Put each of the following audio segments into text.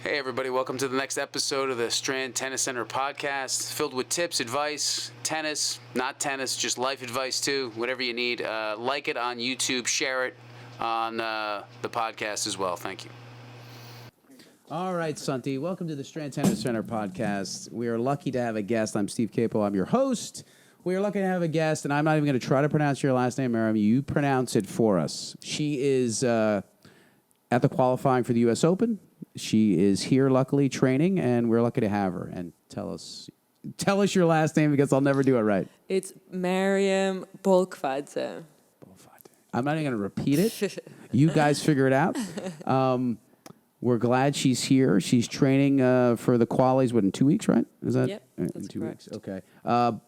Hey everybody, welcome to the next episode of the Strand Tennis Center podcast, filled with tips, advice, tennis, not tennis, just life advice too, whatever you need. Like it on YouTube, share it on the podcast as well. Thank you. All right, Santi, welcome to the Strand Tennis Center podcast. We are lucky to have a guest. I'm Steve Capo. I'm your host. We are lucky to have a guest, and I'm not even going to try to pronounce your last name, Mariam. You pronounce it for us. She is at the qualifying for the U.S. Open. She is here, luckily, training, and we're lucky to have her. And tell us your last name because I'll never do it right. It's Mariam Bolkvadze. I'm not even going to repeat it. You guys figure it out. We're glad she's here. She's training for the qualies, in 2 weeks, right? Is that Yep, in that's 2 correct. weeks? Okay.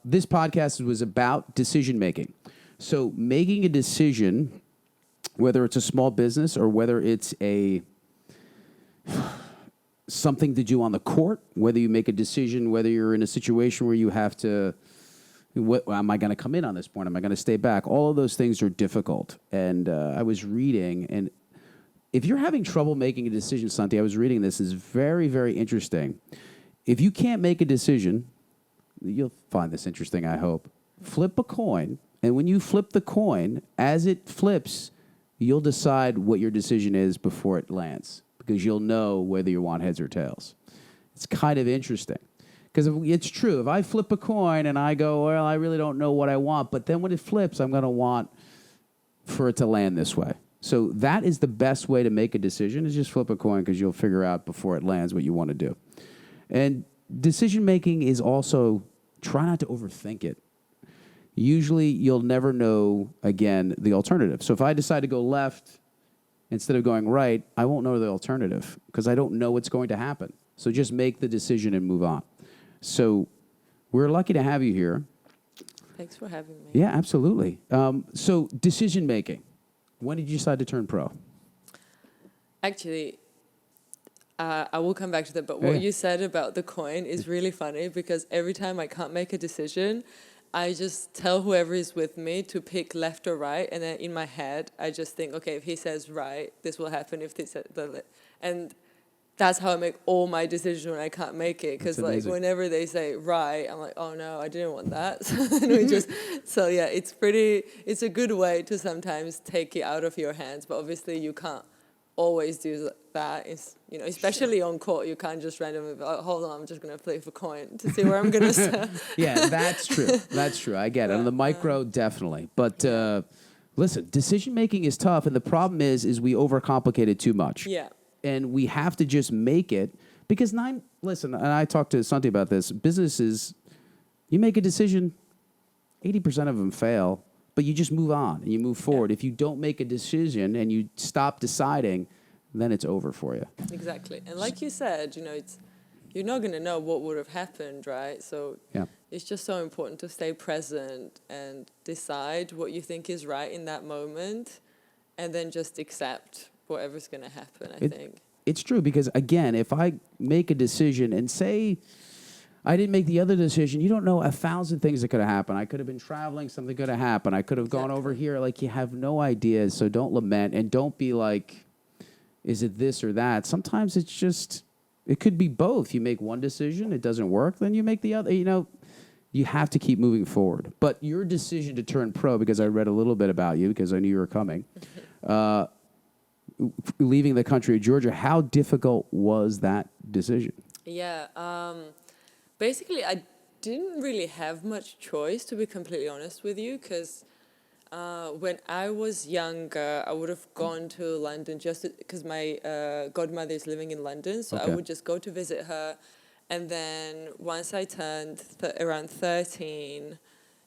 This podcast was about decision making. So making a decision, whether it's a small business or whether it's something to do on the court, whether you make a decision, whether you're in a situation where you have to, am I going to come in on this point? Am I going to stay back? All of those things are difficult. And I was reading, and if you're having trouble making a decision, Santi, I was reading this, is very, very interesting. If you can't make a decision, you'll find this interesting, I hope. Flip a coin, and when you flip the coin, as it flips, you'll decide what your decision is before it lands, because you'll know whether you want heads or tails. It's kind of interesting, because it's true. If I flip a coin and I go, well, I really don't know what I want, but then when it flips, I'm going to want for it to land this way. So that is the best way to make a decision, is just flip a coin, because you'll figure out before it lands what you want to do. And decision making is also, try not to overthink it. Usually you'll never know, again, the alternative. So if I decide to go left instead of going right, I won't know the alternative because I don't know what's going to happen. So just make the decision and move on. So we're lucky to have you here. Thanks for having me. Yeah, absolutely. So decision making. When did you decide to turn pro? Actually, I will come back to that, but what you said about the coin is really funny, because every time I can't make a decision, I just tell whoever is with me to pick left or right, and then in my head, I just think, okay, if he says right, this will happen. If he says and that's how I make all my decisions when I can't make it. Because like whenever they say right, I'm like, oh no, I didn't want that. So yeah, it's a good way to sometimes take it out of your hands. But obviously you can't always do that. It's, especially on court, you can't just randomly be like, hold on, I'm just going to flip a coin to see where I'm going to set. Yeah, that's true. That's true. I get it. On the micro, definitely. But listen, decision making is tough, and the problem is we overcomplicate it too much. Yeah. And we have to just make it, because listen, and I talked to Santi about this, businesses, you make a decision, 80% of them fail, but you just move on and you move forward. Yeah. If you don't make a decision and you stop deciding, then it's over for you. Exactly. And like you said, you're not going to know what would have happened, right? So it's just so important to stay present and decide what you think is right in that moment, and then just accept whatever's going to happen, I think. It's true, because, again, if I make a decision and say I didn't make the other decision, you don't know 1,000 things that could have happened. I could have been traveling, something could have happened. I could have gone over here. Like, you have no idea, so don't lament, and don't be like, is it this or that? Sometimes it's just, it could be both. You make one decision, it doesn't work, then you make the other. You have to keep moving forward. But your decision to turn pro, because I read a little bit about you, because I knew you were coming, leaving the country of Georgia, how difficult was that decision? Yeah, basically I didn't really have much choice, to be completely honest with you, because when I was younger, I would have gone to London just because my godmother is living in London, so I would just go to visit her, and then once I turned around 13,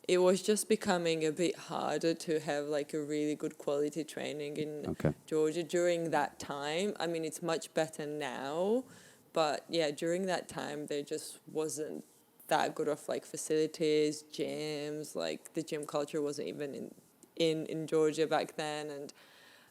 it was just becoming a bit harder to have like a really good quality training in Georgia during that time. I mean, it's much better now, but yeah, during that time, there just wasn't that good of like facilities, gyms, like the gym culture wasn't even in Georgia back then. And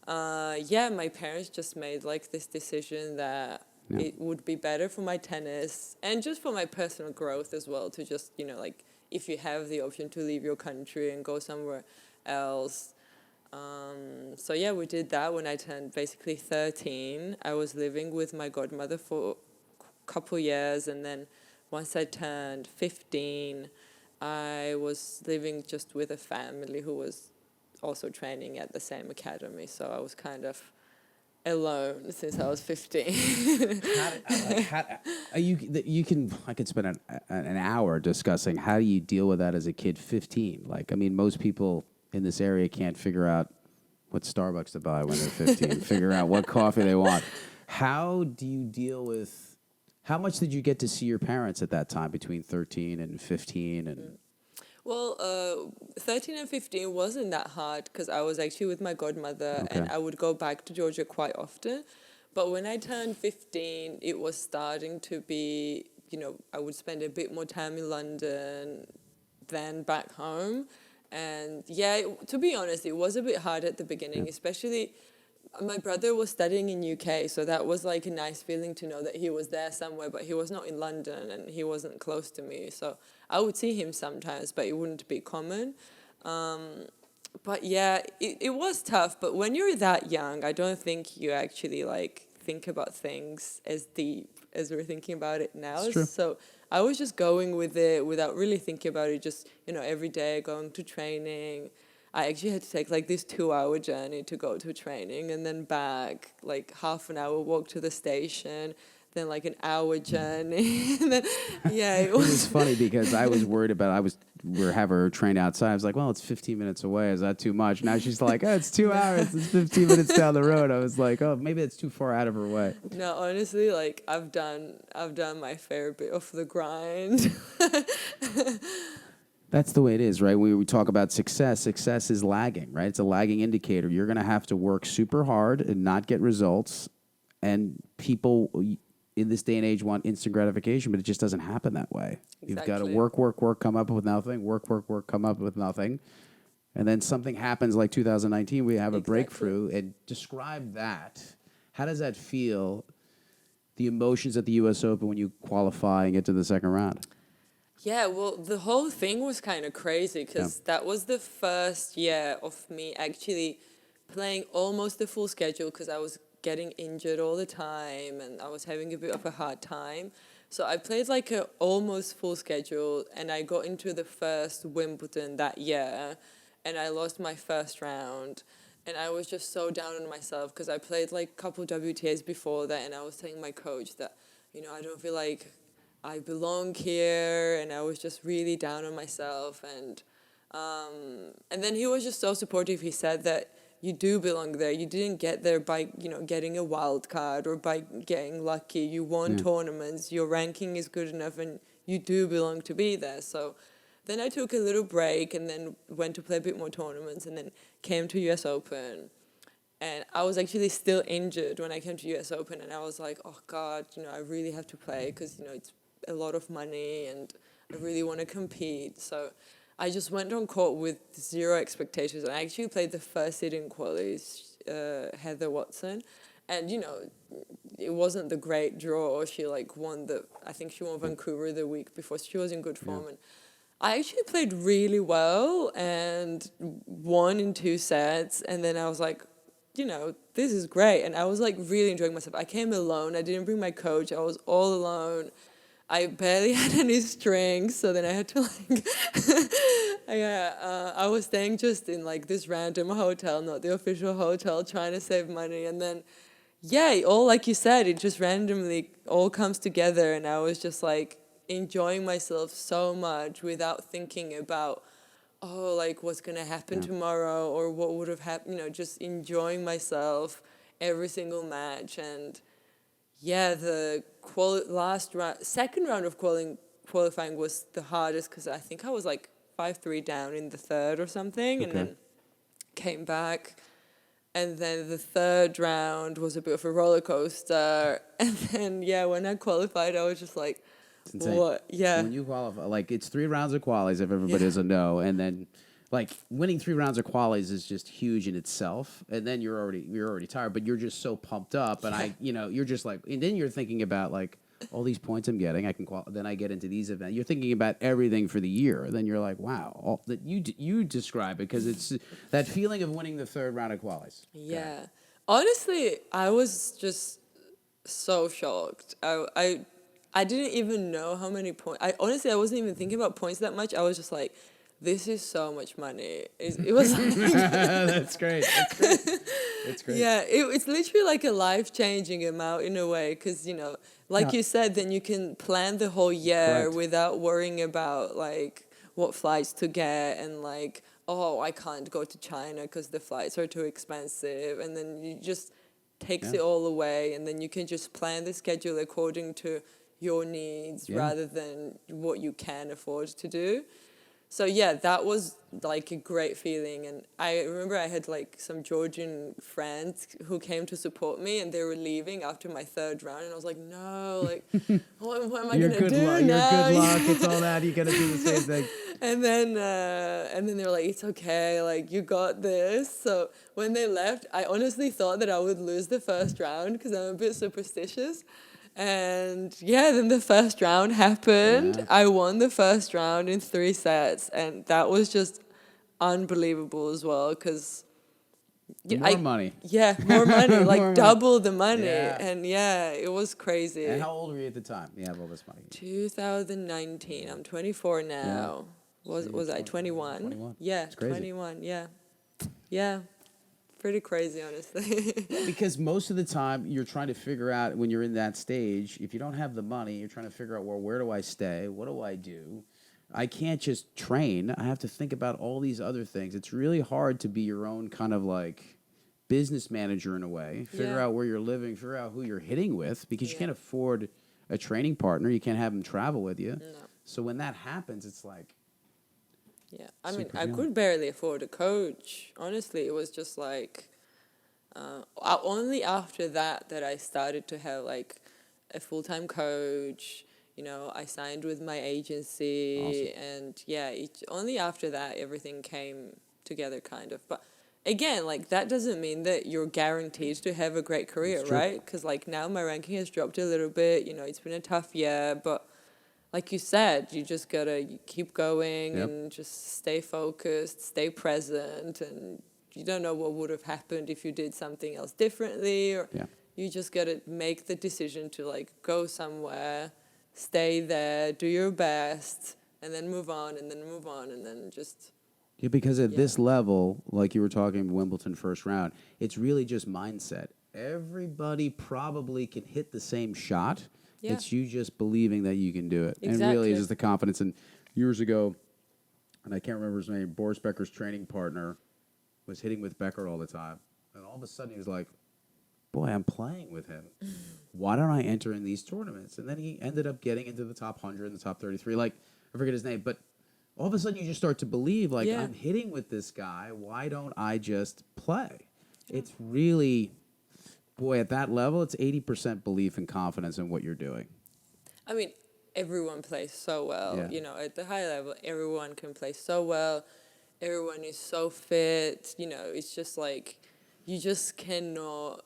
my parents just made like this decision that it would be better for my tennis and just for my personal growth as well, to just, like, if you have the option to leave your country and go somewhere else, So yeah, we did that when I turned basically 13. I was living with my godmother for a couple years, and then once I turned 15, I was living just with a family who was also training at the same academy. So I was kind of alone since I was 15. I could spend an hour discussing how do you deal with that as a kid 15. Like, I mean, most people in this area can't figure out what Starbucks to buy when they're 15, figure out what coffee they want. How do you deal with, how much did you get to see your parents at that time between 13 and 15? And Well, 13 and 15 wasn't that hard because I was actually with my godmother and I would go back to Georgia quite often. But when I turned 15, it was starting to be, I would spend a bit more time in London than back home. And yeah, to be honest, it was a bit hard at the beginning, especially my brother was studying in UK, so that was like a nice feeling to know that he was there somewhere, but he was not in London and he wasn't close to me. So I would see him sometimes, but it wouldn't be common. But yeah, it was tough. But when you're that young, I don't think you actually like think about things as deep as we're thinking about it now. It's true. So I was just going with it without really thinking about it. Just every day going to training. I actually had to take like this 2-hour journey to go to training and then back, like half an hour walk to the station, then like an hour journey. And then, yeah, it it was was. funny because I was worried about, we were having her train outside. I was like, well, it's 15 minutes away. Is that too much? Now she's like, oh, it's 2 hours. It's 15 minutes down the road. I was like, oh, maybe it's too far out of her way. No, honestly, like I've done my fair bit of the grind. That's the way it is, right? When we talk about success, success is lagging, right? It's a lagging indicator. You're going to have to work super hard and not get results. And people in this day and age want instant gratification, but it just doesn't happen that way. Exactly. You've got to work, come up with nothing, work, come up with nothing. And then something happens like 2019, we have a breakthrough. And describe that. How does that feel, the emotions at the U.S. Open when you qualify and get to the second round? Yeah, well, the whole thing was kind of crazy because that was the first year of me actually playing almost the full schedule because I was getting injured all the time and I was having a bit of a hard time. So I played like a almost full schedule and I got into the first Wimbledon that year and I lost my first round. And I was just so down on myself because I played like a couple WTAs before that and I was telling my coach that, I don't feel like I belong here, and I was just really down on myself, and then he was just so supportive. He said that you do belong there. You didn't get there by getting a wild card or by getting lucky. You won tournaments. Your ranking is good enough, and you do belong to be there. So then I took a little break and then went to play a bit more tournaments, and then came to US Open. And I was actually still injured when I came to US Open, and I was like, oh God, I really have to play because it's a lot of money and I really want to compete. So I just went on court with zero expectations. And I actually played the first seed in qualies, Heather Watson. And, it wasn't the great draw. She won I think she won Vancouver the week before. So she was in good form. Yeah. And I actually played really well and won in 2 sets. And then I was like, this is great. And I was really enjoying myself. I came alone. I didn't bring my coach. I was all alone. I barely had any strings, so then I had to I was staying just in this random hotel, not the official hotel, trying to save money, and then all like you said, it just randomly all comes together, and I was just enjoying myself so much without thinking about what's gonna happen tomorrow or what would have happened, just enjoying myself every single match. And yeah, the second round of qualifying was the hardest because I think I was 5-3 down in the third or something, and then came back. And then the third round was a bit of a roller coaster. And then, when I qualified, I was just like, what? Yeah. When you qualify, it's 3 rounds of qualies, if everybody doesn't know. And then, winning 3 rounds of qualies is just huge in itself. And then you're already tired, but you're just so pumped up. And you're just and then you're thinking about, all these points I'm getting, I can then I get into these events. You're thinking about everything for the year. Then you're like, wow, that you describe it because it's that feeling of winning the third round of qualies. Yeah. Honestly, I was just so shocked. I didn't even know how many points. I wasn't even thinking about points that much. I was just like, this is so much money. It was like, That's great. That's great. That's great. yeah, it's literally like a life-changing amount in a way because, like you said, then you can plan the whole year Correct. without worrying about like what flights to get and like, oh, I can't go to China because the flights are too expensive. And then you just takes it all away and then you can just plan the schedule according to your needs rather than what you can afford to do. So yeah, that was like a great feeling. And I remember I had like some Georgian friends who came to support me and they were leaving after my third round. And I was like, no, like, what am I going to do now? Your good luck. It's all that. You got to do the same thing. And then they were like, it's okay, like, you got this. So when they left, I honestly thought that I would lose the first round because I'm a bit superstitious. And yeah, then the first round happened. Yeah. I won the first round in 3 sets, and that was just unbelievable as well because More money. Yeah, more money, like More money. double the money. Yeah. And yeah, it was crazy. And how old were you at the time? You have all this money. 2019. I'm 24 now. Was I 21? 21. Yeah, It's crazy. 21. Yeah. Yeah. Pretty crazy, honestly. Because most of the time you're trying to figure out when you're in that stage, if you don't have the money, you're trying to figure out, well, where do I stay? What do I do? I can't just train. I have to think about all these other things. It's really hard to be your own kind of like business manager in a way. Figure out where you're living, figure out who you're hitting with because you can't afford a training partner. You can't have them travel with you. No. So when that happens, it's like, Yeah, I mean, Super I feeling. could barely afford a coach. Honestly, it was just like, only after that I started to have like a full-time coach. I signed with my agency, and yeah, only after that everything came together kind of. But again, like that doesn't mean that you're guaranteed to have a great career, It's true. right? Because like now my ranking has dropped a little bit. It's been a tough year, but like you said, you just gotta keep going and just stay focused, stay present, and you don't know what would have happened if you did something else differently, or you just gotta make the decision to like go somewhere, stay there, do your best, and then move on, and then move on, and then just. yeah, because at this level, like you were talking Wimbledon first round, it's really just mindset. Everybody probably can hit the same shot. Yeah. It's you just believing that you can do it. And Exactly. really, it's just the confidence. And years ago, and I can't remember his name, Boris Becker's training partner was hitting with Becker all the time. And all of a sudden, he was like, boy, I'm playing with him. Why don't I enter in these tournaments? And then he ended up getting into the top 100 and the top 33. Like, I forget his name. But all of a sudden, you just start to believe, like, I'm hitting with this guy. Why don't I just play? It's really... Boy, at that level, it's 80% belief and confidence in what you're doing. I mean, everyone plays so well. Yeah. At the high level, everyone can play so well. Everyone is so fit. It's just like you just cannot,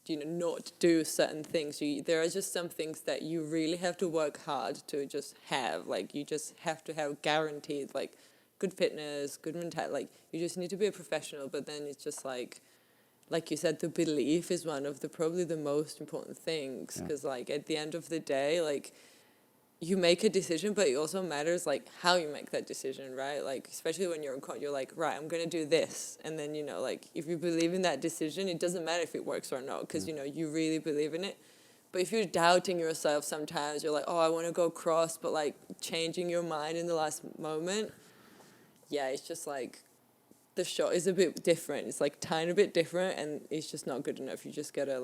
not do certain things. There are just some things that you really have to work hard to just have. Like, you just have to have guaranteed, like, good fitness, good mentality. Like, you just need to be a professional, but then it's just like you said, the belief is one of probably the most important things because, like, at the end of the day, like, you make a decision, but it also matters, like, how you make that decision, right? Like, especially when you're in court, you're like, right, I'm going to do this. And then, like, if you believe in that decision, it doesn't matter if it works or not because, you really believe in it. But if you're doubting yourself sometimes, you're like, oh, I want to go cross, but, like, changing your mind in the last moment, it's just, like... The shot is a bit different. It's like tiny bit different, and it's just not good enough. You just gotta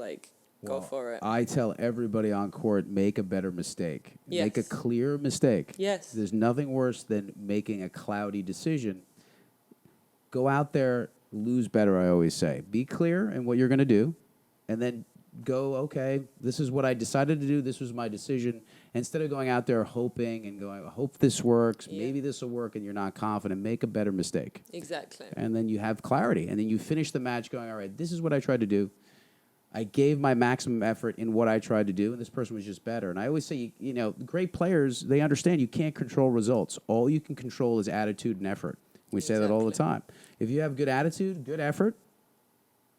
go for it. I tell everybody on court, make a better mistake. Yes. Make a clear mistake. Yes. There's nothing worse than making a cloudy decision. Go out there, lose better, I always say. Be clear in what you're going to do, and then go, okay, this is what I decided to do. This was my decision. Instead of going out there hoping and going, I hope this works, maybe this will work, and you're not confident, make a better mistake. Exactly. And then you have clarity. And then you finish the match going, all right, this is what I tried to do. I gave my maximum effort in what I tried to do, and this person was just better. And I always say, great players, they understand you can't control results. All you can control is attitude and effort. We say that all the time. If you have good attitude, good effort,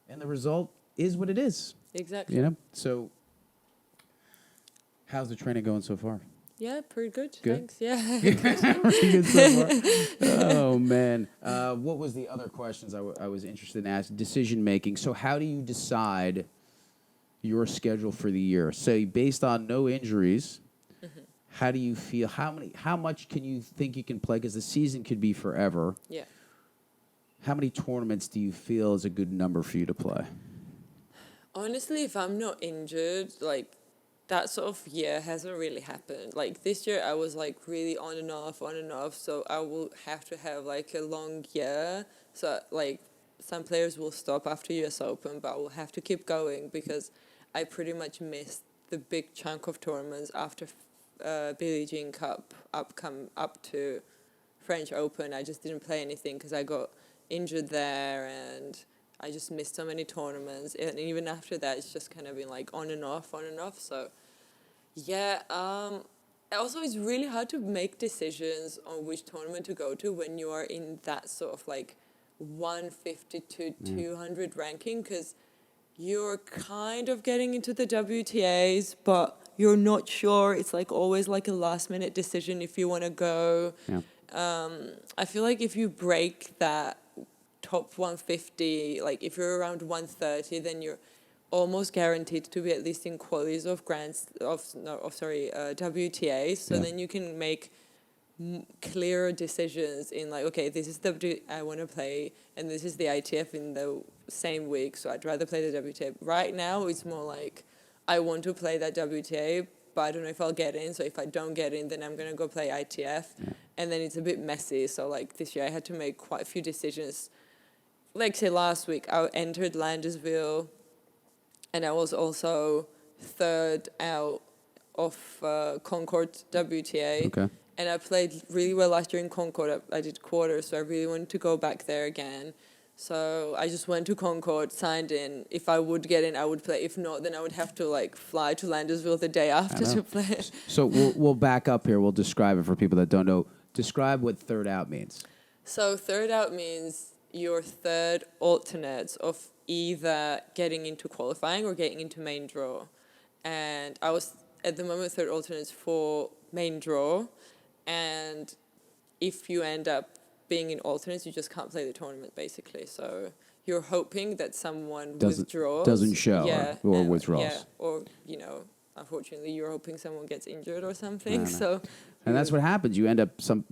and the result is what it is. Exactly. So how's the training going so far? Yeah, pretty good. Good? Thanks. Yeah. Pretty good so far. Oh, man. What was the other questions I was interested in asking? Decision making. So how do you decide your schedule for the year? Say, based on no injuries, how do you feel? How much can you think you can play? Because the season could be forever. Yeah. How many tournaments do you feel is a good number for you to play? Honestly, if I'm not injured, like, that sort of year hasn't really happened. Like, this year I was, like, really on and off, so I will have to have, like, a long year. So, like, some players will stop after US Open, but I will have to keep going because I pretty much missed the big chunk of tournaments after Billie Jean Cup up to French Open. I just didn't play anything because I got injured there, and I just missed so many tournaments. And even after that, it's just kind of been like on and off. So, yeah. Also, it's really hard to make decisions on which tournament to go to when you are in that sort of like 150 to 200 ranking, because you're kind of getting into the WTAs, but you're not sure. It's like always like a last minute decision if you want to go. Yeah. I feel like if you break that top 150, like if you're around 130, then you're almost guaranteed to be at least in qualies of WTA. So then you can make clearer decisions in like, okay, this is the I want to play, and this is the ITF in the same week, so I'd rather play the WTA. Right now, it's more like I want to play that WTA, but I don't know if I'll get in. So if I don't get in, then I'm going to go play ITF. And then it's a bit messy. So like this year, I had to make quite a few decisions. Like say last week, I entered Landersville, and I was also third out of Concord WTA. Okay. And I played really well last year in Concord. I did quarters, so I really wanted to go back there again. So I just went to Concord, signed in. If I would get in, I would play. If not, then I would have to like fly to Landersville the day after to play. So we'll back up here. We'll describe it for people that don't know. Describe what third out means. So third out means your third alternates of either getting into qualifying or getting into main draw. And I was at the moment third alternates for main draw. And if you end up being in alternates, you just can't play the tournament, basically. So you're hoping that someone withdraws. Doesn't show or withdraws. Yeah, or, unfortunately, you're hoping someone gets injured or something. So, and that's what happens. You end up, some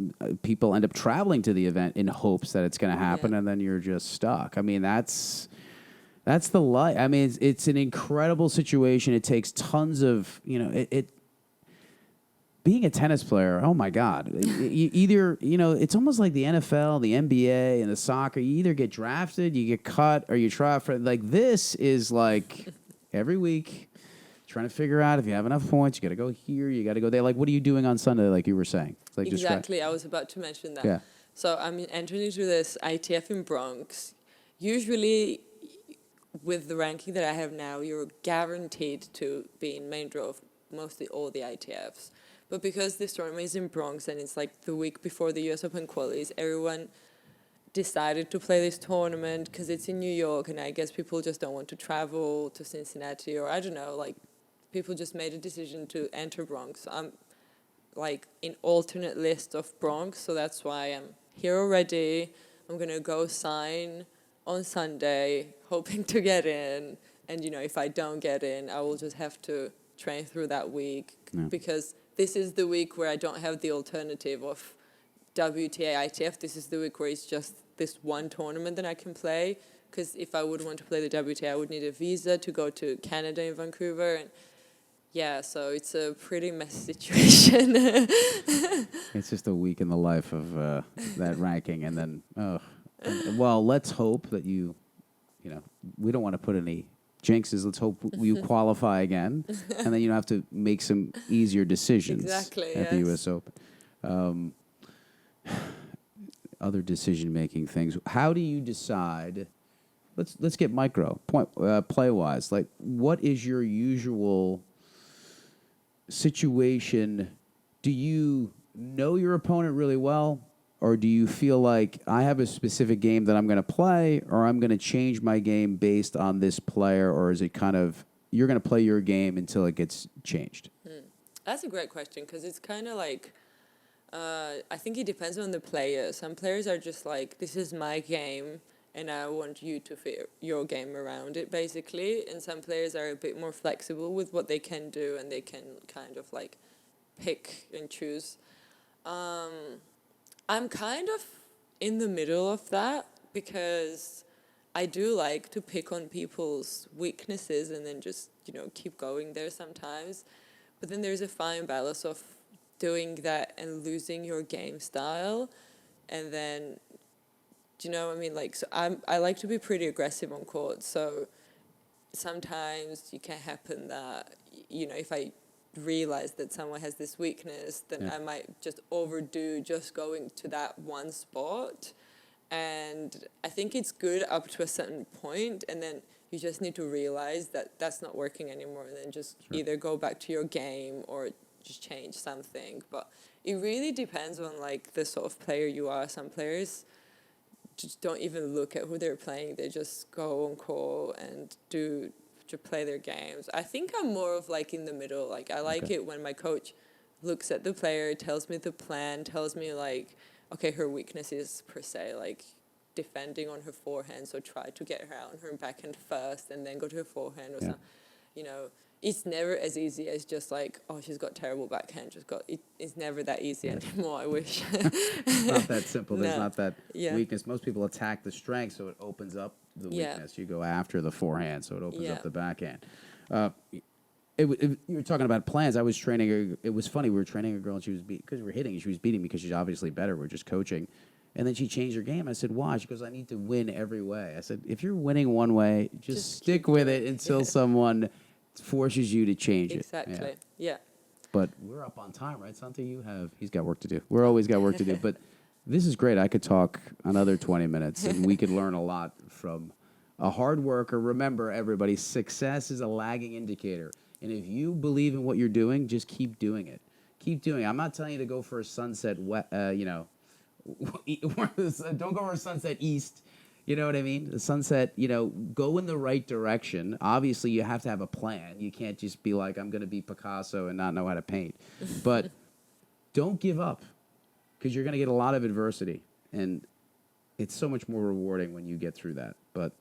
people end up traveling to the event in hopes that it's going to happen, and then you're just stuck. I mean, that's the life. I mean, it's an incredible situation. It takes tons of, being a tennis player, oh my God! It's almost like the NFL, the NBA, and the soccer. You either get drafted, you get cut, or you try for. Like this is like every week, trying to figure out if you have enough points. You got to go here, you got to go there. Like, what are you doing on Sunday? Like you were saying, like exactly. I was about to mention that. Yeah. So I'm entering into this ITF in Bronx. Usually, with the ranking that I have now, you're guaranteed to be in main draw of mostly all the ITFs. But because this tournament is in Bronx and it's like the week before the US Open qualies, everyone decided to play this tournament because it's in New York, and I guess people just don't want to travel to Cincinnati, or I don't know, like people just made a decision to enter Bronx. I'm like in alternate list of Bronx, so that's why I'm here already. I'm going to go sign on Sunday, hoping to get in. And, if I don't get in, I will just have to train through that week because this is the week where I don't have the alternative of WTA, ITF. This is the week where it's just this one tournament that I can play. Because if I would want to play the WTA, I would need a visa to go to Canada in Vancouver. And so it's a pretty messy situation. It's just a week in the life of that ranking. And then, well, let's hope that we don't want to put any jinxes. Let's hope you qualify again, and then you don't have to make some easier decisions at the U.S. Open. Other decision-making things. How do you decide let's get micro point play wise. Like, what is your usual situation? Do you know your opponent really well, or do you feel like I have a specific game that I'm going to play, or I'm going to change my game based on this player, or is it kind of you're going to play your game until it gets changed? That's a great question because it's kind of like, I think it depends on the player. Some players are just like, this is my game and I want you to fit your game around it, basically. And some players are a bit more flexible with what they can do and they can kind of like pick and choose. I'm kind of in the middle of that because I do like to pick on people's weaknesses and then just, keep going there sometimes. But then there's a fine balance of doing that and losing your game style. And then, do you know what I mean? Like, so I like to be pretty aggressive on court. So sometimes it can happen that, if I realize that someone has this weakness, then I might just overdo just going to that one spot. And I think it's good up to a certain point, and then you just need to realize that that's not working anymore, and then just either go back to your game or just change something. But it really depends on like the sort of player you are. Some players just don't even look at who they're playing. They just go on court and to play their games. I think I'm more of like in the middle. Like I like it when my coach looks at the player, tells me the plan, tells me like, okay, her weakness is per se like defending on her forehand, so try to get her out on her backhand first and then go to her forehand or something. It's never as easy as just like, oh, she's got terrible backhand. It's never that easy anymore, I wish. It's not that simple. There's not that Yeah. weakness. Most people attack the strength, so it opens up the weakness. You go after the forehand, so it opens up the backhand. You were talking about plans. I was training her. It was funny. We were training a girl, and she was because we were hitting. She was beating me because she's obviously better. We're just coaching. And then she changed her game. I said, why? She goes, I need to win every way. I said, if you're winning one way, just stick with it until someone forces you to change it. Exactly. Yeah. But we're up on time, right, Santi? He's got work to do. We're always got work to do. But this is great. I could talk another 20 minutes, and we could learn a lot from a hard worker. Remember, everybody, success is a lagging indicator. And if you believe in what you're doing, just keep doing it. Keep doing it. I'm not telling you to go for a sunset, don't go for a sunset east. You know what I mean? The sunset, go in the right direction. Obviously, you have to have a plan. You can't just be like, I'm going to be Picasso and not know how to paint. But don't give up because you're going to get a lot of adversity. And it's so much more rewarding when you get through that. But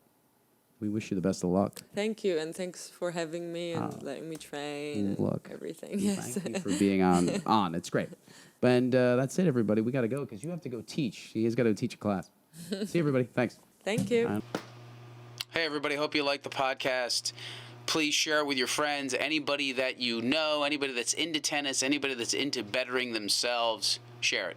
we wish you the best of luck. Thank you, and thanks for having me and letting me train and everything. Yes. Thank you for being on. It's great. And that's it, everybody. We got to go because you have to go teach. He's got to teach a class. See you, everybody. Thanks. Thank you. Hey, everybody. Hope you like the podcast. Please share it with your friends. Anybody that you know, anybody that's into tennis, anybody that's into bettering themselves, share it.